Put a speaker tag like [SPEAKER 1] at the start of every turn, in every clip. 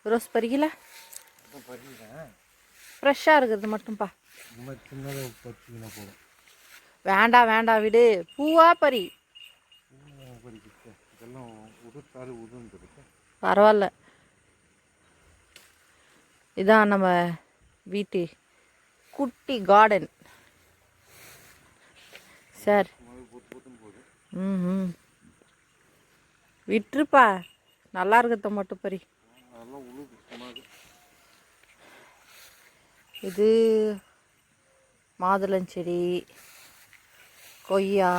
[SPEAKER 1] Rose பறிக்கல? ஃப்ரெஷ்ஷாக இருக்கிறது மட்டும்ப்பா. வேண்டாம் வேண்டாம் விடு. பூவா பறி. பரவாயில்ல. இதான் நம்ம வீட்டு குட்டி கார்டன் சார். ம் விட்டுருப்பா, நல்லா இருக்கிறத மட்டும் பறி. இது மாதுளஞ்செடி, கொய்யா,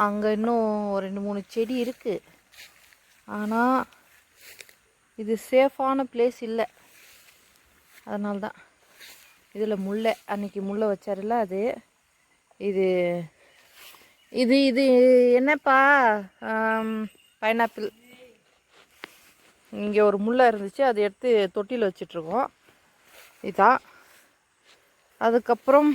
[SPEAKER 1] அங்கே இன்னும் ஒரு 2-3 செடி இருக்குது. ஆனால் இது சேஃபான பிளேஸ் இல்லை, அதனால தான். இதில் முல்லை, அன்றைக்கி முல்லை வச்சார்ல அது. இது இது இது என்னப்பா, பைனாப்பிள். இங்கே ஒரு முல்லை இருந்துச்சு, அதை எடுத்து தொட்டியில் வச்சிட்ருக்கோம். இதான். அதுக்கப்புறம்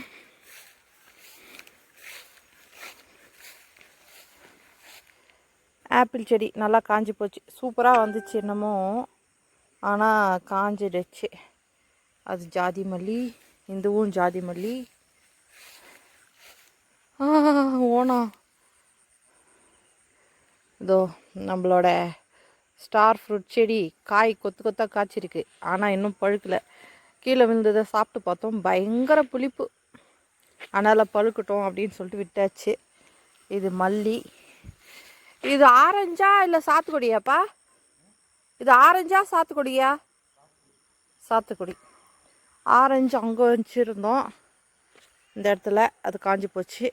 [SPEAKER 1] ஆப்பிள் செடி நல்லா காஞ்சி போச்சு. சூப்பராக வந்துச்சு என்னமோ, ஆனால் காஞ்சிடுச்சு. அது ஜாதி மல்லி, இதுவும் ஜாதி மல்லி. ஓனா இதோ நம்மளோட ஸ்டார் ஃப்ரூட் செடி காய் கொத்து கொத்தாக காய்ச்சிருக்கு, ஆனால் இன்னும் பழுக்கலை. கீழே விழுந்ததை சாப்பிட்டு பார்த்தோம், பயங்கர புளிப்பு. அதனால் பழுக்கட்டும் அப்படின்னு சொல்லிட்டு விட்டாச்சு. இது மல்லி. இது ஆரஞ்சா இல்லை சாத்துக்குடியாப்பா? இது ஆரஞ்சா சாத்துக்குடியா? சாத்துக்குடி. ஆரஞ்சு அங்கே வச்சுருந்தோம் இந்த இடத்துல, அது காஞ்சி போச்சு.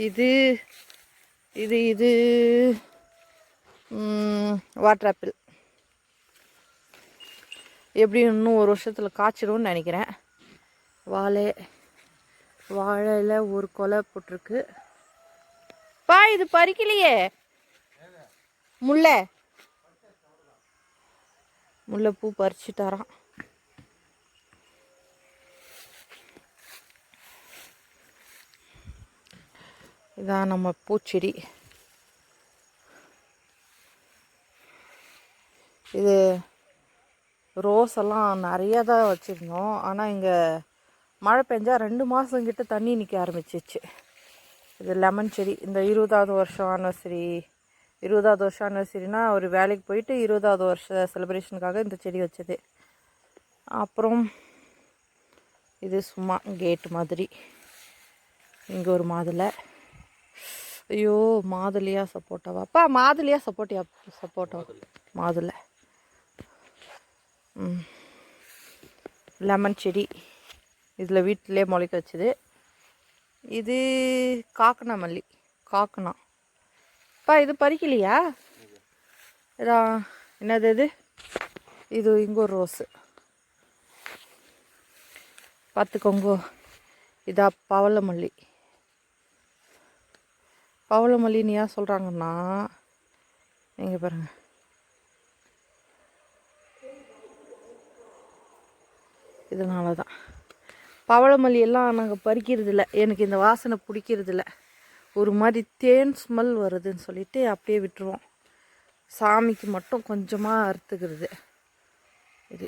[SPEAKER 1] இது இது இது வாட்டர் ஆப்பிள். எப்படியும் இன்னும் ஒரு வருஷத்தில் காய்ச்சிடும்னு நினைக்கிறேன். வாழையில் ஒரு கொலை போட்டிருக்கு. பா இது பறிக்கலையே, முல்லைப்பூ பறிச்சுட்டாராம். இதான் நம்ம பூச்செடி. இது ரோஸ் எல்லாம் நிறையா தான் வச்சுருந்தோம், ஆனால் இங்கே மழை பெஞ்சா 2 மாதம் கிட்ட தண்ணி நிற்க ஆரம்பிச்சிச்சு. இது லெமன் செடி. இந்த 20வது வருஷம் ஆனிவர்சரினா ஒரு வேலைக்கு போயிட்டு 20வது வருஷ செலிப்ரேஷனுக்காக இந்த செடி வச்சது. அப்புறம் இது சும்மா கேட்டு மாதிரி. இங்கே ஒரு மாதுளை. ஐயோ, மாதுளையா சப்போட்டாவாப்பா? மாதுளையா சப்போட்டா? மாதுளை. லெமன் செடி இதில் வீட்டிலே முளைக்க வச்சுது. இது காக்கனா மல்லி. காக்கனாப்பா, இது பறிக்கலையா? இதான் என்னது இது? இது இங்கே ஒரு ரோஸு பார்த்துக்கோங்க. இதா பவளமல்லி. பவளமல்லின்னு ஏன் சொல்கிறாங்கன்னா, நீங்கள் பாருங்கள், இதனால தான். பவளமல்லி எல்லாம் நாங்கள் பறிக்கிறதில்ல, எனக்கு இந்த வாசனை பிடிக்கிறதில்ல. ஒரு மாதிரி தேன் ஸ்மெல் வருதுன்னு சொல்லிட்டு அப்படியே விட்டுருவோம். சாமிக்கு மட்டும் கொஞ்சமாக அறுத்துக்கிறது இது.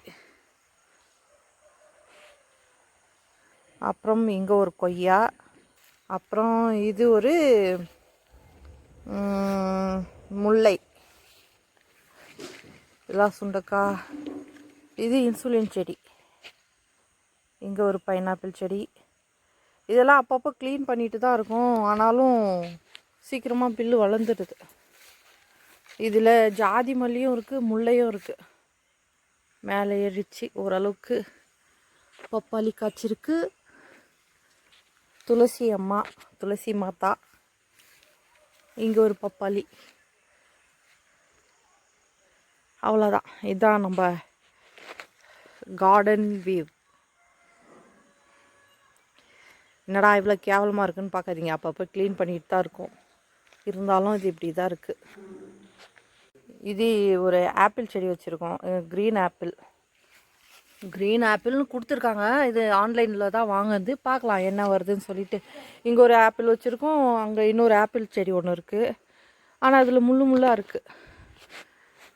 [SPEAKER 1] அப்புறம் இங்கே ஒரு கொய்யா. அப்புறம் இது ஒரு முல்லை. இதெல்லாம் சுண்டக்காய். இது இன்சுலின் செடி. இங்கே ஒரு பைனாப்பிள் செடி. இதெல்லாம் அப்பப்போ க்ளீன் பண்ணிட்டு தான் இருக்கும், ஆனாலும் சீக்கிரமாக பில்லு வளர்ந்துடுது. இதில் ஜாதி மல்லியும் இருக்குது, முல்லையும் இருக்குது. மேலே ஏறிச்சு ஓரளவுக்கு. பப்பாளி காய்ச்சிருக்கு. துளசி மாதா. இங்கே ஒரு பப்பாளி. அவ்வளோதான். இதுதான் நம்ம கார்டன் வியூ. என்னடா இவ்வளோ கேவலமாக இருக்குன்னு பார்க்காதீங்க, அப்பப்போ க்ளீன் பண்ணிட்டு தான் இருக்கும். இருந்தாலும் இது இப்படி தான் இருக்குது. இது ஒரு ஆப்பிள் செடி வச்சுருக்கோம், க்ரீன் ஆப்பிள்னு கொடுத்துருக்காங்க. இது ஆன்லைனில் தான் வாங்குறது, பார்க்கலாம் என்ன வருதுன்னு சொல்லிட்டு. இங்கே ஒரு ஆப்பிள் வச்சுருக்கோம், அங்கே இன்னொரு ஆப்பிள் செடி ஒன்று இருக்குது. ஆனால் அதில் முள்ளாக இருக்குது.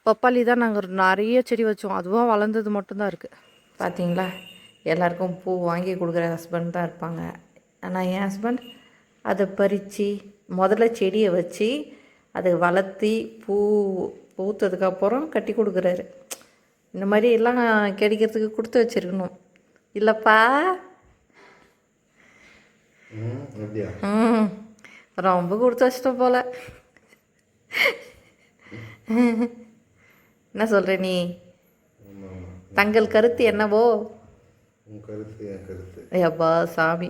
[SPEAKER 1] பப்பாளி தான் நாங்கள் நிறைய செடி வச்சோம், அதுவும் வளர்ந்தது மட்டும்தான் இருக்குது. பார்த்தீங்களா, எல்லாருக்கும் பூ வாங்கி கொடுக்குற ஹஸ்பண்ட் தான் இருப்பாங்க. ஆனால் என் ஹஸ்பண்ட் அதை பறித்து முதல்ல செடியை வச்சு அதை வளர்த்தி பூத்ததுக்கப்புறம் கட்டி கொடுக்குறாரு. இந்த மாதிரி எல்லாம் கிடைக்கிறதுக்கு கொடுத்து வச்சுருக்கணும் இல்லைப்பா? ரொம்ப கொடுத்து வச்சிட்டோம் போல். என்ன சொல்கிற நீ? தங்கள் கருத்து என்னவோ?
[SPEAKER 2] கருத்து என் கருத்து.
[SPEAKER 1] ஐயப்பா சாமி,